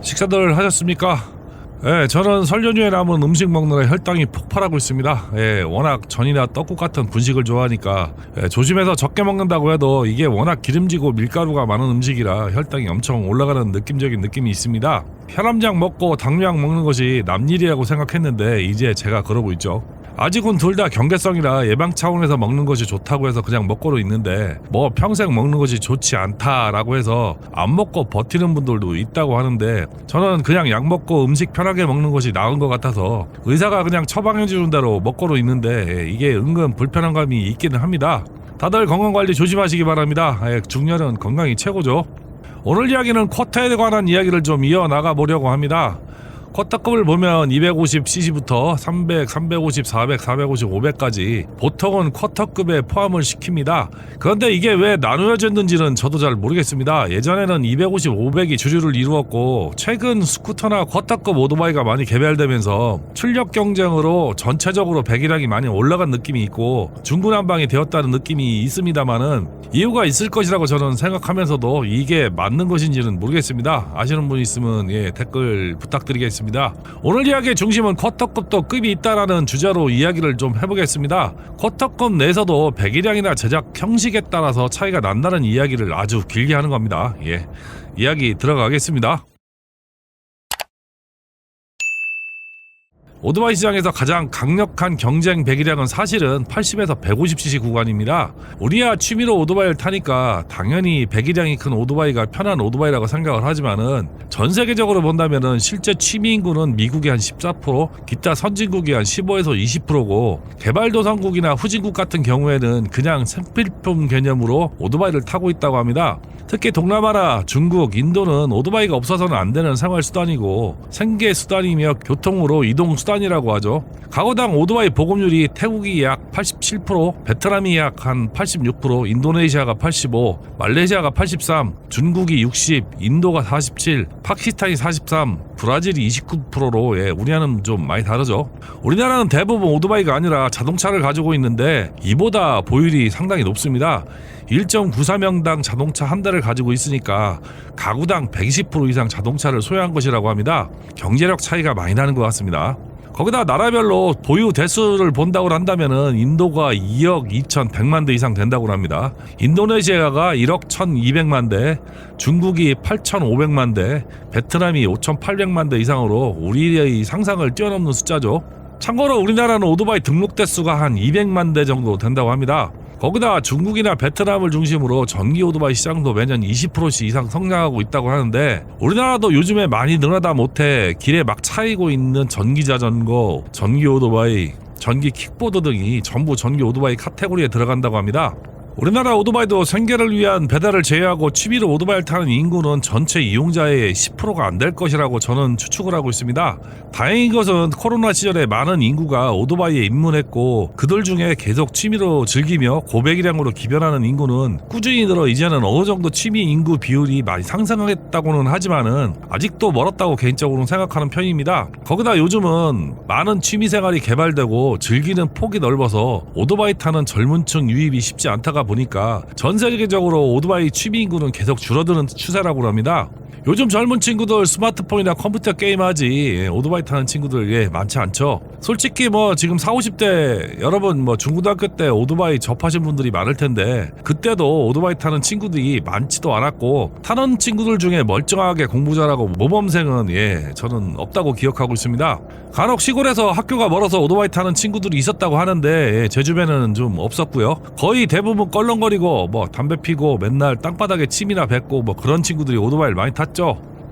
식사들 하셨습니까? 예, 저는 설 연휴에 남은 음식 먹느라 혈당이 폭발하고 있습니다. 예, 워낙 전이나 떡국 같은 분식을 좋아하니까 조심해서 적게 먹는다고 해도 이게 워낙 기름지고 밀가루가 많은 음식이라 혈당이 엄청 올라가는 느낌적인 느낌이 있습니다. 혈압약 먹고 당뇨약 먹는 것이 남일이라고 생각했는데 이제 제가 그러고 있죠. 아직은 둘 다 경계성이라 예방 차원에서 먹는 것이 좋다고 해서 그냥 먹고는 있는데 뭐 평생 먹는 것이 좋지 않다라고 해서 안 먹고 버티는 분들도 있다고 하는데 저는 그냥 약 먹고 음식 편하게 먹는 것이 나은 것 같아서 의사가 그냥 처방해 주는 대로 먹고는 있는데 이게 은근 불편한 감이 있기는 합니다. 다들 건강관리 조심하시기 바랍니다. 중년은 건강이 최고죠. 오늘 이야기는 쿼터에 관한 이야기를 좀 이어나가 보려고 합니다. 쿼터급을 보면 250cc부터 300, 350, 400, 450, 500까지 보통은 쿼터급에 포함을 시킵니다. 그런데 이게 왜 나누어졌는지는 저도 잘 모르겠습니다. 예전에는 250, 500이 주류를 이루었고 최근 스쿠터나 쿼터급 오토바이가 많이 개발되면서 출력 경쟁으로 전체적으로 배기량이 많이 올라간 느낌이 있고 중구난방이 되었다는 느낌이 있습니다만은 이유가 있을 것이라고 저는 생각하면서도 이게 맞는 것인지는 모르겠습니다. 아시는 분 있으면 댓글 부탁드리겠습니다. 오늘 이야기의 중심은 쿼터급도 급이 있다라는 주제로 이야기를 좀 해보겠습니다. 쿼터급 내에서도 배기량이나 제작 형식에 따라서 차이가 난다는 이야기를 아주 길게 하는 겁니다. 이야기 들어가겠습니다. 오토바이 시장에서 가장 강력한 경쟁 배기량은 사실은 80에서 150cc 구간입니다. 우리야 취미로 오토바이를 타니까 당연히 배기량이 큰 오토바이가 편한 오토바이라고 생각을 하지만은 전 세계적으로 본다면은 실제 취미 인구는 미국이 한 14%, 기타 선진국이 한 15에서 20%고 개발도상국이나 후진국 같은 경우에는 그냥 생필품 개념으로 오토바이를 타고 있다고 합니다. 특히 동남아나 중국, 인도는 오토바이가 없어서는 안 되는 생활 수단이고 생계 수단이며 교통으로 이동 수단이라고 하죠. 가구당 오토바이 보급률이 태국이 약 87%, 베트남이 약 한 86%, 인도네시아가 85%, 말레이시아가 83%, 중국이 60%, 인도가 47%, 파키스탄이 43%, 브라질이 29%로 우리나라는 좀 많이 다르죠. 우리나라는 대부분 오토바이가 아니라 자동차를 가지고 있는데 이보다 보율이 상당히 높습니다. 1.94명당 자동차 한 대를 가지고 있으니까 가구당 120% 이상 자동차를 소유한 것이라고 합니다. 경제력 차이가 많이 나는 것 같습니다. 거기다 나라별로 보유 대수를 본다고 한다면은 인도가 2억 2,100만 대 이상 된다고 합니다. 인도네시아가 1억 1,200만 대, 중국이 8,500만 대, 베트남이 5,800만 대 이상으로 우리의 상상을 뛰어넘는 숫자죠. 참고로 우리나라는 오토바이 등록 대수가 한 200만 대 정도 된다고 합니다. 거기다 중국이나 베트남을 중심으로 전기 오토바이 시장도 매년 20%씩 이상 성장하고 있다고 하는데 우리나라도 요즘에 많이 늘어나다 못해 길에 막 차이고 있는 전기 자전거, 전기 오토바이, 전기 킥보드 등이 전부 전기 오토바이 카테고리에 들어간다고 합니다. 우리나라 오토바이도 생계를 위한 배달을 제외하고 취미로 오토바이를 타는 인구는 전체 이용자의 10%가 안 될 것이라고 저는 추측을 하고 있습니다. 다행인 것은 코로나 시절에 많은 인구가 오토바이에 입문했고 그들 중에 계속 취미로 즐기며 고배기량으로 기변하는 인구는 꾸준히 늘어 이제는 어느 정도 취미 인구 비율이 많이 상승했다고는 하지만은 아직도 멀었다고 개인적으로는 생각하는 편입니다. 거기다 요즘은 많은 취미생활이 개발되고 즐기는 폭이 넓어서 오토바이 타는 젊은층 유입이 쉽지 않다가 보니까 전 세계적으로 오토바이 취미 인구는 계속 줄어드는 추세라고 합니다. 요즘 젊은 친구들 스마트폰이나 컴퓨터 게임하지 오토바이 타는 친구들 많지 않죠. 솔직히 지금 40, 50대 여러분 중고등학교 때 오토바이 접하신 분들이 많을 텐데 그때도 오토바이 타는 친구들이 많지도 않았고 타는 친구들 중에 멀쩡하게 공부 잘하고 모범생은 저는 없다고 기억하고 있습니다. 간혹 시골에서 학교가 멀어서 오토바이 타는 친구들이 있었다고 하는데 제 주변에는 좀 없었고요. 거의 대부분 껄렁거리고 담배 피고 맨날 땅바닥에 침이나 뱉고 그런 친구들이 오토바이를 많이 탔죠.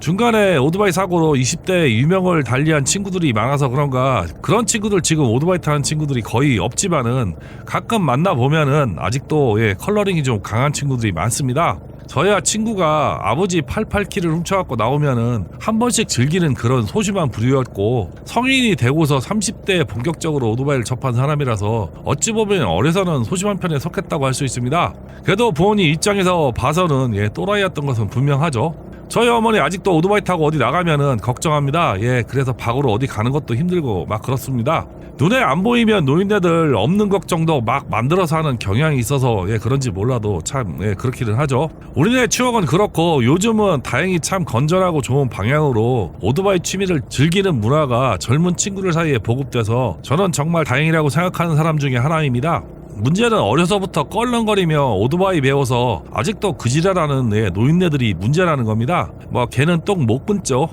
중간에 오토바이 사고로 20대 유명을 달리한 친구들이 많아서 그런가 그런 친구들 지금 오토바이 타는 친구들이 거의 없지만은 가끔 만나보면은 아직도 컬러링이 좀 강한 친구들이 많습니다. 저야 친구가 아버지 88키를 훔쳐갖고 나오면은 한 번씩 즐기는 그런 소심한 부류였고 성인이 되고서 30대에 본격적으로 오토바이를 접한 사람이라서 어찌 보면 어려서는 소심한 편에 속했다고 할 수 있습니다. 그래도 부모님 입장에서 봐서는 또라이였던 것은 분명하죠. 저희 어머니 아직도 오토바이 타고 어디 나가면은 걱정합니다. 예, 그래서 밖으로 어디 가는 것도 힘들고 막 그렇습니다. 눈에 안 보이면 노인네들 없는 걱정도 막 만들어서 하는 경향이 있어서 그런지 몰라도 참 그렇기는 하죠. 우리네 추억은 그렇고 요즘은 다행히 참 건전하고 좋은 방향으로 오토바이 취미를 즐기는 문화가 젊은 친구들 사이에 보급돼서 저는 정말 다행이라고 생각하는 사람 중에 하나입니다. 문제는 어려서부터 껄렁거리며 오토바이 배워서 아직도 그 지랄하는 노인네들이 문제라는 겁니다. 걔는 똥 못 끊죠.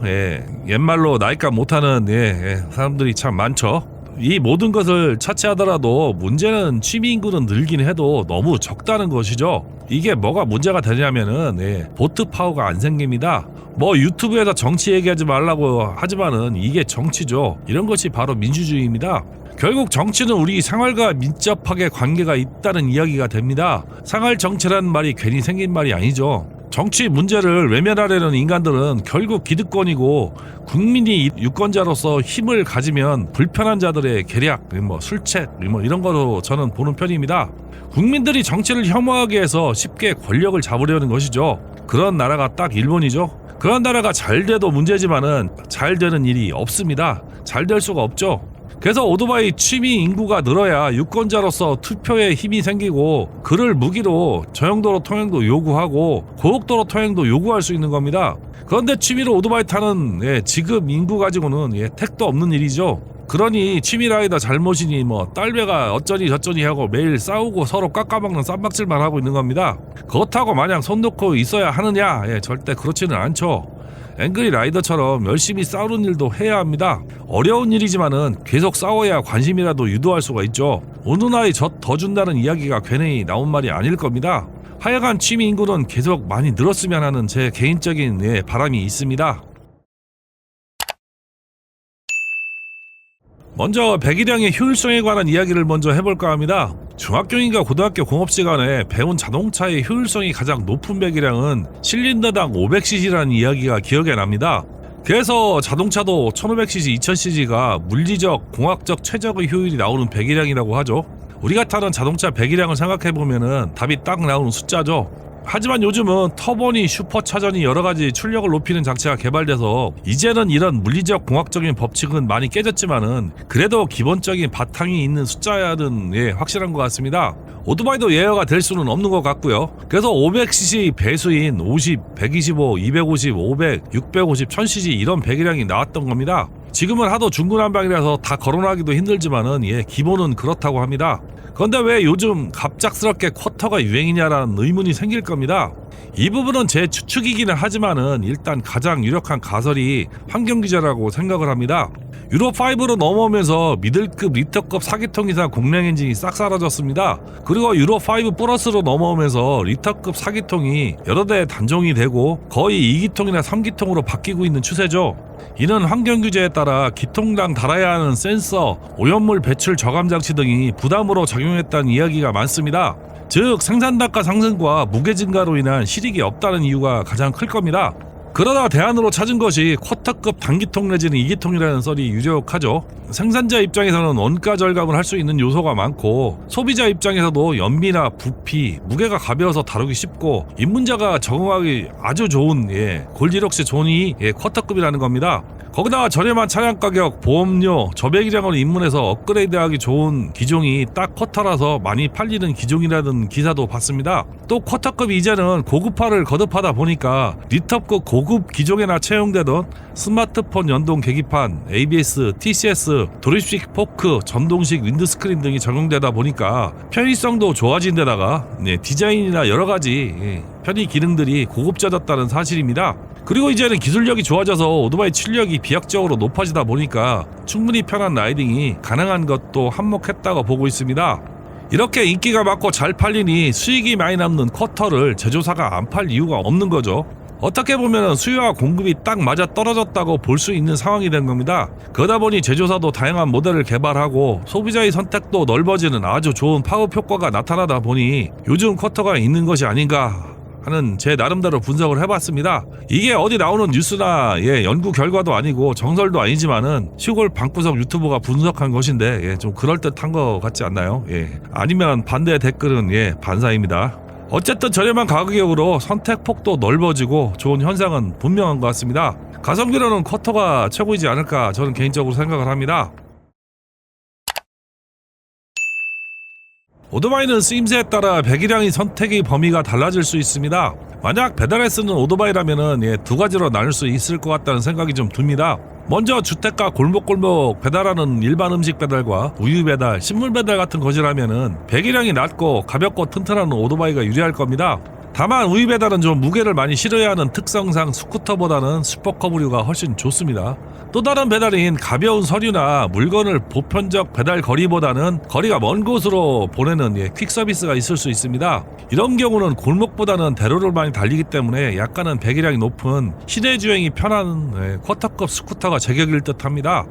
옛말로 나이값 못하는 사람들이 참 많죠. 이 모든 것을 차치하더라도 문제는 취미 인구는 늘긴 해도 너무 적다는 것이죠. 이게 뭐가 문제가 되냐면은 보트 파워가 안 생깁니다. 유튜브에서 정치 얘기하지 말라고 하지만은 이게 정치죠. 이런 것이 바로 민주주의입니다. 결국 정치는 우리 생활과 밀접하게 관계가 있다는 이야기가 됩니다. 생활 정치라는 말이 괜히 생긴 말이 아니죠. 정치 문제를 외면하려는 인간들은 결국 기득권이고 국민이 유권자로서 힘을 가지면 불편한 자들의 계략, 술책 이런 거로 저는 보는 편입니다. 국민들이 정치를 혐오하게 해서 쉽게 권력을 잡으려는 것이죠. 그런 나라가 딱 일본이죠. 그런 나라가 잘 돼도 문제지만은 잘 되는 일이 없습니다. 잘 될 수가 없죠. 그래서 오토바이 취미 인구가 늘어야 유권자로서 투표에 힘이 생기고 그를 무기로 저용도로 통행도 요구하고 고속도로 통행도 요구할 수 있는 겁니다. 그런데 취미로 오토바이 타는 지금 인구 가지고는 택도 없는 일이죠. 그러니 취미 라이더 잘못이니 딸배가 어쩌니 저쩌니 하고 매일 싸우고 서로 깎아먹는 쌈박질만 하고 있는 겁니다. 그렇다고 마냥 손 놓고 있어야 하느냐? 절대 그렇지는 않죠. 앵그리 라이더처럼 열심히 싸우는 일도 해야 합니다. 어려운 일이지만은 계속 싸워야 관심이라도 유도할 수가 있죠. 어느 나이 젖 더 준다는 이야기가 괜히 나온 말이 아닐 겁니다. 하여간 취미 인구는 계속 많이 늘었으면 하는 제 개인적인 바람이 있습니다. 먼저 배기량의 효율성에 관한 이야기를 먼저 해볼까 합니다. 중학교인가 고등학교 공업시간에 배운 자동차의 효율성이 가장 높은 배기량은 실린더당 500cc라는 이야기가 기억에 납니다. 그래서 자동차도 1500cc, 2000cc가 물리적, 공학적 최적의 효율이 나오는 배기량이라고 하죠. 우리가 타는 자동차 배기량을 생각해보면은 답이 딱 나오는 숫자죠. 하지만 요즘은 터보니 슈퍼차전이 여러가지 출력을 높이는 장치가 개발돼서 이제는 이런 물리적 공학적인 법칙은 많이 깨졌지만은 그래도 기본적인 바탕이 있는 숫자는 확실한 것 같습니다. 오토바이도 예외가 될 수는 없는 것 같고요. 그래서 500cc 배수인 50, 125, 250, 500, 650, 1000cc 이런 배기량이 나왔던 겁니다. 지금은 하도 중구난방이라서 다 거론하기도 힘들지만은 기본은 그렇다고 합니다. 그런데 왜 요즘 갑작스럽게 쿼터가 유행이냐라는 의문이 생길 겁니다. 이 부분은 제 추측이기는 하지만은 일단 가장 유력한 가설이 환경규제라고 생각을 합니다. 유로5로 넘어오면서 미들급 리터급 4기통 이상 공랭 엔진이 싹 사라졌습니다. 그리고 유로5 플러스로 넘어오면서 리터급 4기통이 여러 대 단종이 되고 거의 2기통이나 3기통으로 바뀌고 있는 추세죠. 이는 환경규제에 따라 기통당 달아야 하는 센서, 오염물 배출 저감 장치 등이 부담으로 작용했다는 이야기가 많습니다. 즉 생산단가 상승과 무게 증가로 인한 실익이 없다는 이유가 가장 클 겁니다. 그러다 대안으로 찾은 것이 쿼터급 단기통 내지는 2기통이라는 썰이 유력하죠. 생산자 입장에서는 원가 절감을 할 수 있는 요소가 많고 소비자 입장에서도 연비나 부피, 무게가 가벼워서 다루기 쉽고 입문자가 적응하기 아주 좋은 골디럭스 존이 쿼터급이라는 겁니다. 거기다가 저렴한 차량 가격, 보험료, 저배기량을 입문해서 업그레이드하기 좋은 기종이 딱 쿼터라서 많이 팔리는 기종이라는 기사도 봤습니다. 또 쿼터급이 이제는 고급화를 거듭하다 보니까 리터급 고급 기종에나 채용되던 스마트폰 연동 계기판, ABS, TCS, 도립식 포크, 전동식 윈드스크린 등이 적용되다 보니까 편의성도 좋아진 데다가 디자인이나 여러가지 편의 기능들이 고급져졌다는 사실입니다. 그리고 이제는 기술력이 좋아져서 오토바이 출력이 비약적으로 높아지다 보니까 충분히 편한 라이딩이 가능한 것도 한몫했다고 보고 있습니다. 이렇게 인기가 많고 잘 팔리니 수익이 많이 남는 쿼터를 제조사가 안 팔 이유가 없는 거죠. 어떻게 보면 수요와 공급이 딱 맞아 떨어졌다고 볼 수 있는 상황이 된 겁니다. 그러다 보니 제조사도 다양한 모델을 개발하고 소비자의 선택도 넓어지는 아주 좋은 파급 효과가 나타나다 보니 요즘 쿼터가 있는 것이 아닌가 하는 제 나름대로 분석을 해봤습니다. 이게 어디 나오는 뉴스나 연구 결과도 아니고 정설도 아니지만은 시골 방구석 유튜버가 분석한 것인데 좀 그럴듯한 것 같지 않나요? 아니면 반대 댓글은 반사입니다. 어쨌든 저렴한 가격으로 선택폭도 넓어지고 좋은 현상은 분명한 것 같습니다. 가성비로는 쿼터가 최고이지 않을까 저는 개인적으로 생각을 합니다. 오토바이는 쓰임새에 따라 배기량이 선택의 범위가 달라질 수 있습니다. 만약 배달에 쓰는 오토바이라면은 두 가지로 나눌 수 있을 것 같다는 생각이 좀 듭니다. 먼저 주택가 골목골목 배달하는 일반 음식 배달과 우유 배달, 식물 배달 같은 것이라면은 배기량이 낮고 가볍고 튼튼한 오토바이가 유리할 겁니다. 다만 우유 배달은 좀 무게를 많이 실어야 하는 특성상 스쿠터보다는 슈퍼커브류가 훨씬 좋습니다. 또 다른 배달인 가벼운 서류나 물건을 보편적 배달 거리보다는 거리가 먼 곳으로 보내는 퀵 서비스가 있을 수 있습니다. 이런 경우는 골목보다는 대로를 많이 달리기 때문에 약간은 배기량이 높은 시내 주행이 편한 쿼터급 스쿠터가 제격일 듯 합니다.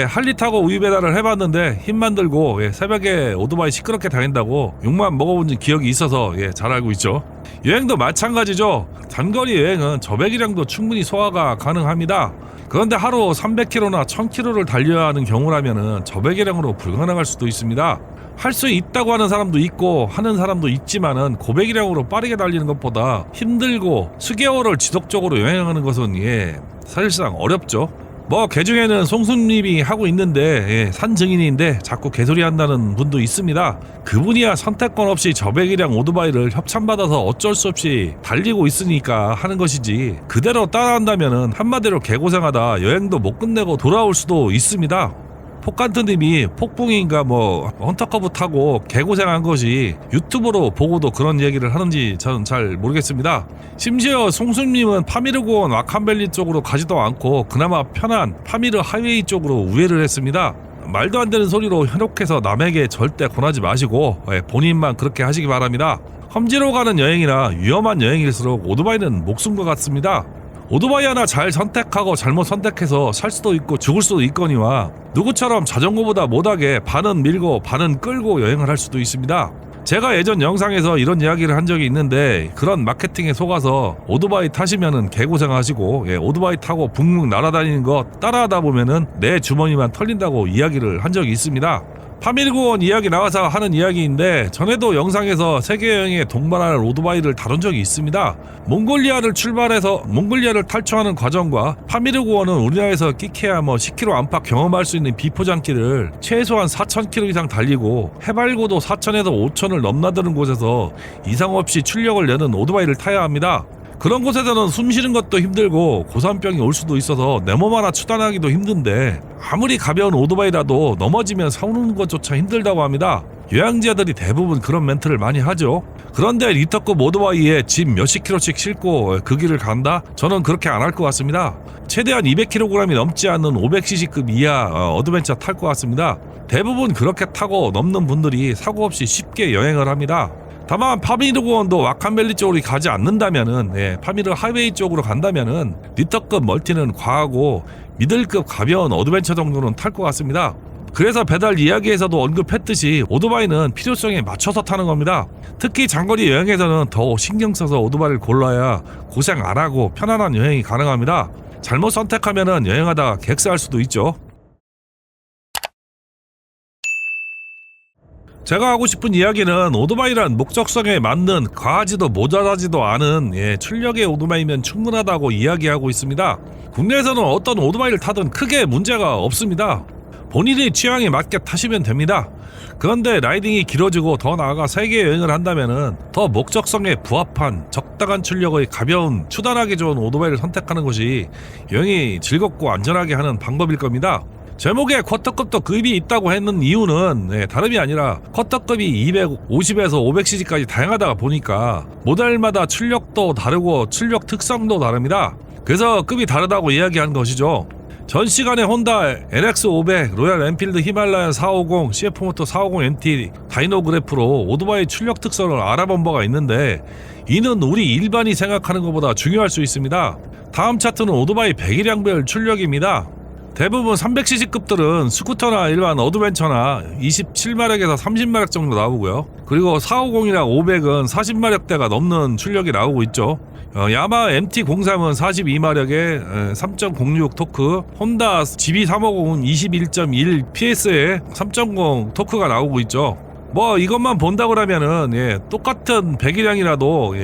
할리 타고 우유 배달을 해봤는데 힘만 들고 새벽에 오토바이 시끄럽게 다닌다고 욕만 먹어본 기억이 있어서 잘 알고 있죠. 여행도 마찬가지죠. 단거리 여행은 저배기량도 충분히 소화가 가능합니다. 그런데 하루 300km나 1000km를 달려야 하는 경우라면 저배기량으로 불가능할 수도 있습니다. 할 수 있다고 하는 사람도 있고 하는 사람도 있지만은 고배기량으로 빠르게 달리는 것보다 힘들고 수개월을 지속적으로 여행하는 것은 사실상 어렵죠. 개중에는 송순님이 하고 있는데 산 증인인데 자꾸 개소리 한다는 분도 있습니다. 그분이야 선택권 없이 저배기량 오토바이를 협찬받아서 어쩔 수 없이 달리고 있으니까 하는 것이지, 그대로 따라한다면은 한마디로 개고생하다 여행도 못 끝내고 돌아올 수도 있습니다. 폭간트님이 폭풍인가 헌터커브 타고 개고생한 것이 유튜브로 보고도 그런 얘기를 하는지 저는 잘 모르겠습니다. 심지어 송수님은 파미르고원 와칸밸리 쪽으로 가지도 않고 그나마 편한 파미르 하이웨이 쪽으로 우회를 했습니다. 말도 안 되는 소리로 현혹해서 남에게 절대 권하지 마시고 본인만 그렇게 하시기 바랍니다. 험지로 가는 여행이나 위험한 여행일수록 오토바이는 목숨과 같습니다. 오토바이 하나 잘 선택하고 잘못 선택해서 살 수도 있고 죽을 수도 있거니와 누구처럼 자전거보다 못하게 반은 밀고 반은 끌고 여행을 할 수도 있습니다. 제가 예전 영상에서 이런 이야기를 한 적이 있는데, 그런 마케팅에 속아서 오토바이 타시면은 개고생하시고 오토바이 타고 붕붕 날아다니는 거 따라하다 보면은 내 주머니만 털린다고 이야기를 한 적이 있습니다. 파밀고원 이야기 나와서 하는 이야기인데, 전에도 영상에서 세계여행에 동반할 오토바이를 다룬 적이 있습니다. 몽골리아를 출발해서 몽골리아를 탈출하는 과정과 파밀고원은 우리나라에서 끼케야 10km 안팎 경험할 수 있는 비포장길을 최소한 4000km 이상 달리고 해발고도 4000에서 5000을 넘나드는 곳에서 이상 없이 출력을 내는 오토바이를 타야 합니다. 그런 곳에서는 숨 쉬는 것도 힘들고 고산병이 올 수도 있어서 내 몸 하나 추단하기도 힘든데, 아무리 가벼운 오토바이라도 넘어지면 세우는 것조차 힘들다고 합니다. 여행자들이 대부분 그런 멘트를 많이 하죠. 그런데 리터급 오토바이에 짐 몇십 킬로씩 싣고 그 길을 간다? 저는 그렇게 안 할 것 같습니다. 최대한 200kg이 넘지 않는 500cc급 이하 어드벤처 탈 것 같습니다. 대부분 그렇게 타고 넘는 분들이 사고 없이 쉽게 여행을 합니다. 다만 파미르고원도 와칸밸리 쪽으로 가지 않는다면은 파미르 하이웨이 쪽으로 간다면은 리터급 멀티는 과하고 미들급 가벼운 어드벤처 정도는 탈 것 같습니다. 그래서 배달 이야기에서도 언급했듯이 오토바이는 필요성에 맞춰서 타는 겁니다. 특히 장거리 여행에서는 더 신경 써서 오토바이를 골라야 고생 안 하고 편안한 여행이 가능합니다. 잘못 선택하면은 여행하다가 객사할 수도 있죠. 제가 하고 싶은 이야기는, 오토바이란 목적성에 맞는 과하지도 모자라지도 않은 출력의 오토바이면 충분하다고 이야기하고 있습니다. 국내에서는 어떤 오토바이를 타든 크게 문제가 없습니다. 본인의 취향에 맞게 타시면 됩니다. 그런데 라이딩이 길어지고 더 나아가 세계 여행을 한다면은 더 목적성에 부합한 적당한 출력의 가벼운 추단하기 좋은 오토바이를 선택하는 것이 여행이 즐겁고 안전하게 하는 방법일 겁니다. 제목에 쿼터급도 급이 있다고 했는 이유는 다름이 아니라 쿼터급이 250에서 500cc까지 다양하다 보니까 모델마다 출력도 다르고 출력 특성도 다릅니다. 그래서 급이 다르다고 이야기한 것이죠. 전 시간에 혼다 NX500, 로얄 엔필드 히말라얀 450, CF모터 450MT 다이노그래프로 오토바이 출력 특성을 알아본 바가 있는데, 이는 우리 일반이 생각하는 것보다 중요할 수 있습니다. 다음 차트는 오토바이 배기량별 출력입니다. 대부분 300cc급들은 스쿠터나 일반 어드벤처나 27마력에서 30마력 정도 나오고요. 그리고 450이랑 500은 40마력대가 넘는 출력이 나오고 있죠. 야마 MT-03은 42마력에 3.06 토크, 혼다 GB350은 21.1 PS에 3.0 토크가 나오고 있죠. 뭐 이것만 본다 그러면은 똑같은 배기량이라도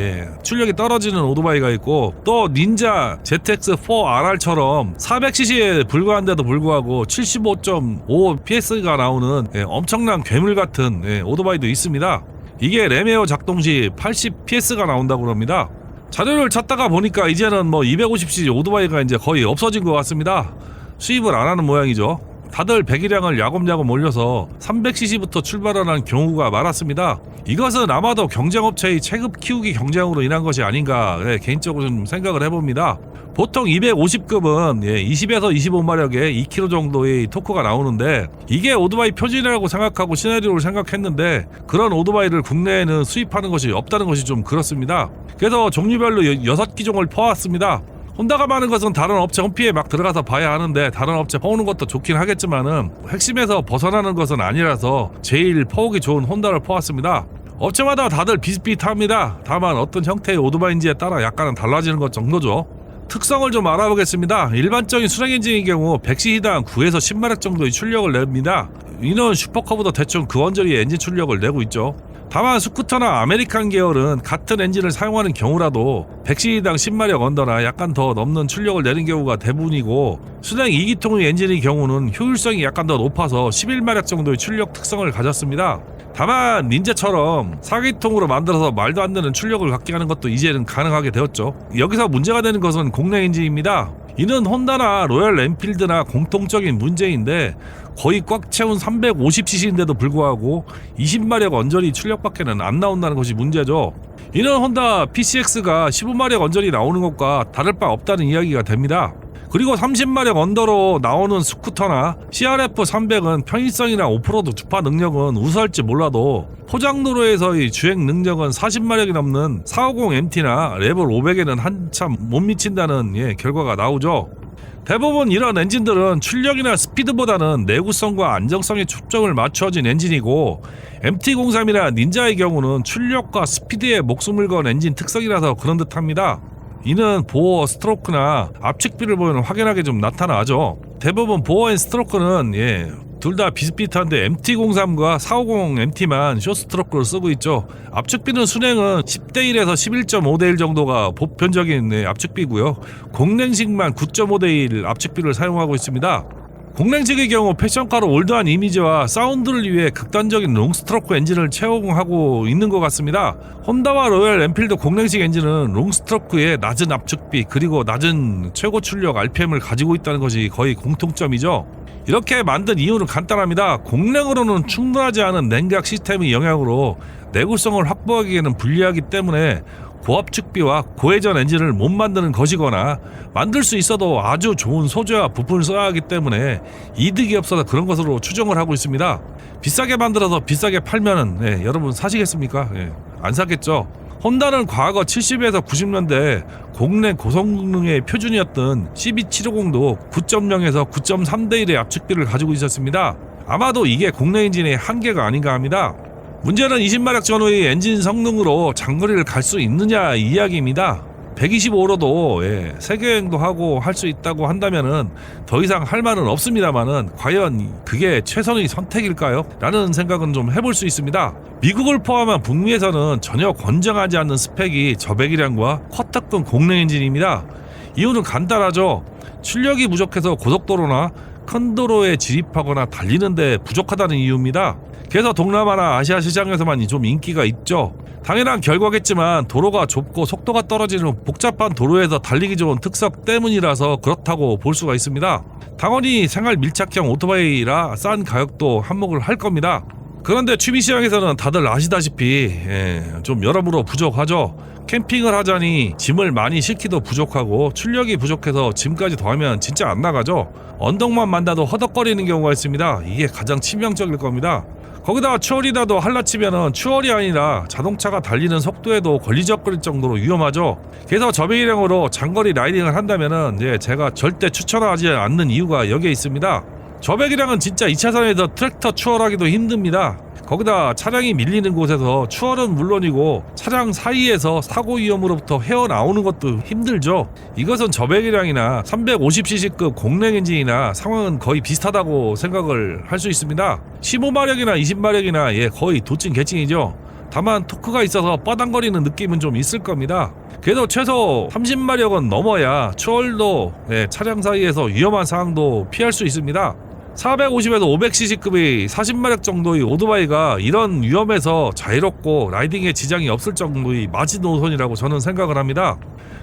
출력이 떨어지는 오토바이가 있고, 또 닌자 ZX4RR처럼 400cc에 불과한데도 불구하고 75.5 PS가 나오는 엄청난 괴물 같은 오토바이도 있습니다. 이게 레메오 작동 시 80 PS가 나온다고 합니다. 자료를 찾다가 보니까 이제는 뭐 250cc 오토바이가 이제 거의 없어진 것 같습니다. 수입을 안 하는 모양이죠. 다들 배기량을 야금야금 올려서 300cc부터 출발하는 경우가 많았습니다. 이것은 아마도 경쟁업체의 체급 키우기 경쟁으로 인한 것이 아닌가 개인적으로 좀 생각을 해봅니다. 보통 250급은 20에서 25마력에 2kg 정도의 토크가 나오는데, 이게 오토바이 표준이라고 생각하고 시나리오를 생각했는데 그런 오토바이를 국내에는 수입하는 것이 없다는 것이 좀 그렇습니다. 그래서 종류별로 6기종을 퍼왔습니다. 혼다가 많은 것은 다른 업체 홈피에 막 들어가서 봐야 하는데, 다른 업체 퍼오는 것도 좋긴 하겠지만은 핵심에서 벗어나는 것은 아니라서 제일 퍼오기 좋은 혼다를 퍼왔습니다. 업체마다 다들 비슷비슷합니다. 다만 어떤 형태의 오토바이인지에 따라 약간은 달라지는 것 정도죠. 특성을 좀 알아보겠습니다. 일반적인 수랭 엔진의 경우 100cc당 9에서 10마력 정도의 출력을 냅니다. 이는 슈퍼커브도 대충 그 언저리의 엔진 출력을 내고 있죠. 다만 스쿠터나 아메리칸 계열은 같은 엔진을 사용하는 경우라도 100cc당 10마력 언더나 약간 더 넘는 출력을 내는 경우가 대부분이고, 수냉 2기통의 엔진의 경우는 효율성이 약간 더 높아서 11마력 정도의 출력 특성을 가졌습니다. 다만 닌자처럼 4기통으로 만들어서 말도 안 되는 출력을 갖게 하는 것도 이제는 가능하게 되었죠. 여기서 문제가 되는 것은 공랭 엔진입니다. 이는 혼다나 로열 엔필드나 공통적인 문제인데, 거의 꽉 채운 350cc인데도 불구하고 20마력 언저리 출력밖에는 안 나온다는 것이 문제죠. 이는 혼다 PCX가 15마력 언저리 나오는 것과 다를 바 없다는 이야기가 됩니다. 그리고 30마력 언더로 나오는 스쿠터나 CRF300은 편의성이나 오프로드 주파 능력은 우수할지 몰라도 포장도로에서의 주행 능력은 40마력이 넘는 450MT나 레벨 500에는 한참 못 미친다는 결과가 나오죠. 대부분 이런 엔진들은 출력이나 스피드보다는 내구성과 안정성에 초점을 맞춰진 엔진이고, MT-03이나 닌자의 경우는 출력과 스피드에 목숨을 건 엔진 특성이라서 그런 듯합니다. 이는 보어, 스트로크나 압축비를 보면 확연하게 좀 나타나죠. 대부분 보어 앤 스트로크는 둘 다 비슷비슷한데 MT-03과 450MT만 쇼스트로크를 쓰고 있죠. 압축비는 순행은 10대1에서 11.5대1 정도가 보편적인 압축비고요. 공랭식만 9.5대1 압축비를 사용하고 있습니다. 공랭식의 경우 패션카로 올드한 이미지와 사운드를 위해 극단적인 롱스트로크 엔진을 채용하고 있는 것 같습니다. 혼다와 로열 엔필드 공랭식 엔진은 롱스트로크의 낮은 압축비 그리고 낮은 최고 출력 RPM을 가지고 있다는 것이 거의 공통점이죠. 이렇게 만든 이유는 간단합니다. 공랭으로는 충분하지 않은 냉각 시스템의 영향으로 내구성을 확보하기에는 불리하기 때문에 고압축비와 고회전 엔진을 못 만드는 것이거나, 만들 수 있어도 아주 좋은 소재와 부품을 써야 하기 때문에 이득이 없어서 그런 것으로 추정을 하고 있습니다. 비싸게 만들어서 비싸게 팔면은 여러분 사시겠습니까? 안 사겠죠. 혼다는 과거 70에서 90년대 공랭 고성능의 표준이었던 CB750도 9.0에서 9.3대1의 압축비를 가지고 있었습니다. 아마도 이게 공랭 엔진의 한계가 아닌가 합니다. 문제는 20마력 전후의 엔진 성능으로 장거리를 갈 수 있느냐 이 이야기입니다. 125로도 세계여행도 하고 할 수 있다고 한다면은 더 이상 할 말은 없습니다만은, 과연 그게 최선의 선택일까요? 라는 생각은 좀 해볼 수 있습니다. 미국을 포함한 북미에서는 전혀 권장하지 않는 스펙이 저배기량과 쿼터급 공랭 엔진입니다. 이유는 간단하죠. 출력이 부족해서 고속도로나 큰 도로에 진입하거나 달리는데 부족하다는 이유입니다. 그래서 동남아나 아시아 시장에서만 좀 인기가 있죠. 당연한 결과겠지만 도로가 좁고 속도가 떨어지는 복잡한 도로에서 달리기 좋은 특성 때문이라서 그렇다고 볼 수가 있습니다. 당연히 생활 밀착형 오토바이라 싼 가격도 한몫을 할 겁니다. 그런데 취미시장에서는 다들 아시다시피 좀 여러모로 부족하죠. 캠핑을 하자니 짐을 많이 싣기도 부족하고 출력이 부족해서 짐까지 더하면 진짜 안 나가죠. 언덕만 만나도 허덕거리는 경우가 있습니다. 이게 가장 치명적일 겁니다. 거기다가 추월이라도 할라치면은 추월이 아니라 자동차가 달리는 속도에도 걸리적거릴 정도로 위험하죠. 그래서 저배기량으로 장거리 라이딩을 한다면은 제가 절대 추천하지 않는 이유가 여기에 있습니다. 저배기량은 진짜 2차선에서 트랙터 추월하기도 힘듭니다. 거기다 차량이 밀리는 곳에서 추월은 물론이고 차량 사이에서 사고 위험으로부터 헤어나오는 것도 힘들죠. 이것은 저배기량이나 350cc급 공랭 엔진이나 상황은 거의 비슷하다고 생각을 할 수 있습니다. 15마력이나 20마력이나 거의 도찐 개찐이죠. 다만 토크가 있어서 뻐당거리는 느낌은 좀 있을 겁니다. 그래도 최소 30마력은 넘어야 추월도 차량 사이에서 위험한 상황도 피할 수 있습니다. 450에서 500cc급의 40마력 정도의 오토바이가 이런 위험에서 자유롭고 라이딩에 지장이 없을 정도의 마지노선이라고 저는 생각을 합니다.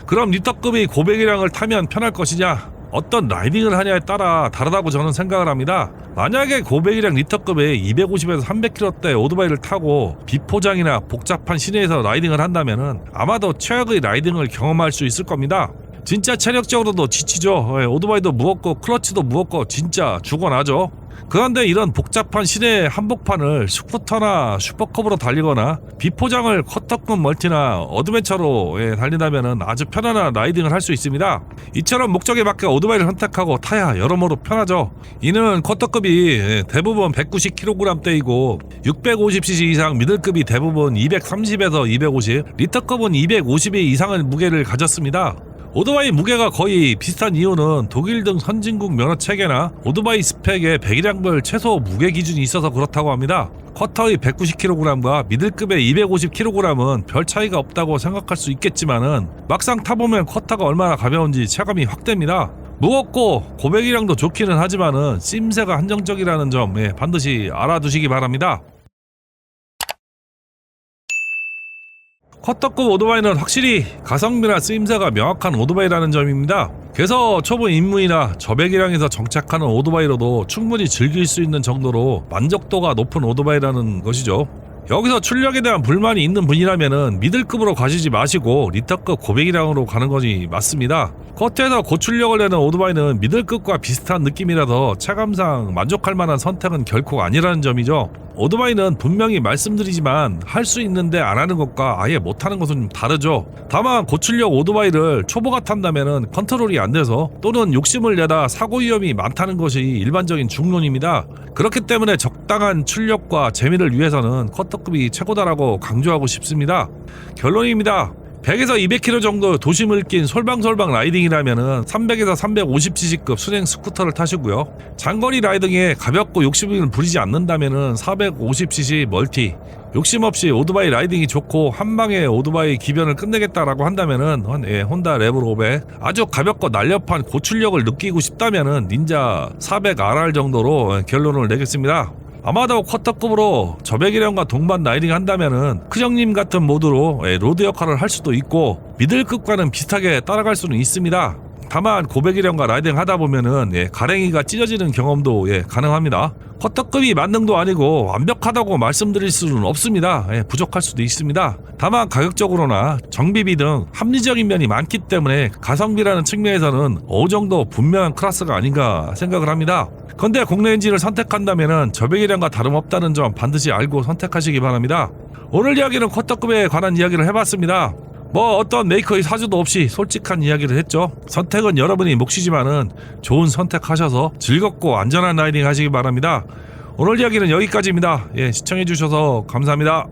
그럼 리터급의 고배기량을 타면 편할 것이냐? 어떤 라이딩을 하냐에 따라 다르다고 저는 생각을 합니다. 만약에 고배기량 리터급의 250에서 300km대 오토바이를 타고 비포장이나 복잡한 시내에서 라이딩을 한다면 아마도 최악의 라이딩을 경험할 수 있을 겁니다. 진짜 체력적으로도 지치죠. 오토바이도 무겁고 클러치도 무겁고 진짜 죽어나죠. 그런데 이런 복잡한 시내 한복판을 스쿠터나 슈퍼컵으로 달리거나 비포장을 커터급 멀티나 어드벤처로 달린다면 아주 편안한 라이딩을 할 수 있습니다. 이처럼 목적에 맞게 오토바이를 선택하고 타야 여러모로 편하죠. 이는 커터급이 대부분 190kg대이고 650cc 이상 미들급이 대부분 230에서 250, 리터급은 250 이상의 무게를 가졌습니다. 오토바이 무게가 거의 비슷한 이유는 독일 등 선진국 면허 체계나 오토바이 스펙에 배기량별 최소 무게 기준이 있어서 그렇다고 합니다. 쿼터의 190kg과 미들급의 250kg은 별 차이가 없다고 생각할 수 있겠지만은 막상 타보면 쿼터가 얼마나 가벼운지 체감이 확 됩니다. 무겁고 고배기량도 좋기는 하지만은 쓰임새가 한정적이라는 점 반드시 알아두시기 바랍니다. 쿼터급 오토바이는 확실히 가성비나 쓰임새가 명확한 오토바이라는 점입니다. 그래서 초보 입문이나 저배기량에서 정착하는 오토바이로도 충분히 즐길 수 있는 정도로 만족도가 높은 오토바이라는 것이죠. 여기서 출력에 대한 불만이 있는 분이라면은 미들급으로 가시지 마시고 리터급 고배기량으로 가는 것이 맞습니다. 쿼터에서 고출력을 내는 오토바이는 미들급과 비슷한 느낌이라서 체감상 만족할 만한 선택은 결코 아니라는 점이죠. 오토바이는 분명히 말씀드리지만 할 수 있는데 안 하는 것과 아예 못하는 것은 좀 다르죠. 다만 고출력 오토바이를 초보가 탄다면은 컨트롤이 안 돼서 또는 욕심을 내다 사고 위험이 많다는 것이 일반적인 중론입니다. 그렇기 때문에 적당한 출력과 재미를 위해서는 쿼터급이 최고다라고 강조하고 싶습니다. 결론입니다. 100에서 200km 정도 도심을 낀 솔방솔방 라이딩이라면은 300에서 350cc급 순행 스쿠터를 타시고요. 장거리 라이딩에 가볍고 욕심을 부리지 않는다면은 450cc 멀티, 욕심 없이 오토바이 라이딩이 좋고 한방에 오토바이 기변을 끝내겠다라고 한다면은 혼다 레브로 500, 아주 가볍고 날렵한 고출력을 느끼고 싶다면은 닌자 400RR 정도로 결론을 내겠습니다. 아마도 쿼터급으로 저배기량과 동반 라이딩 한다면은 크정님 같은 모드로 로드 역할을 할 수도 있고 미들급과는 비슷하게 따라갈 수는 있습니다. 다만 고배기량과 라이딩 하다 보면은 가랭이가 찢어지는 경험도 가능합니다. 쿼터급이 만능도 아니고 완벽하다고 말씀드릴 수는 없습니다. 부족할 수도 있습니다. 다만 가격적으로나 정비비 등 합리적인 면이 많기 때문에 가성비라는 측면에서는 어느 정도 분명한 클래스가 아닌가 생각을 합니다. 근데 국내 엔진을 선택한다면은 저배기량과 다름없다는 점 반드시 알고 선택하시기 바랍니다. 오늘 이야기는 쿼터급에 관한 이야기를 해봤습니다. 어떤 메이커의 사주도 없이 솔직한 이야기를 했죠. 선택은 여러분이 몫이지만은 좋은 선택하셔서 즐겁고 안전한 라이딩 하시기 바랍니다. 오늘 이야기는 여기까지입니다. 시청해주셔서 감사합니다.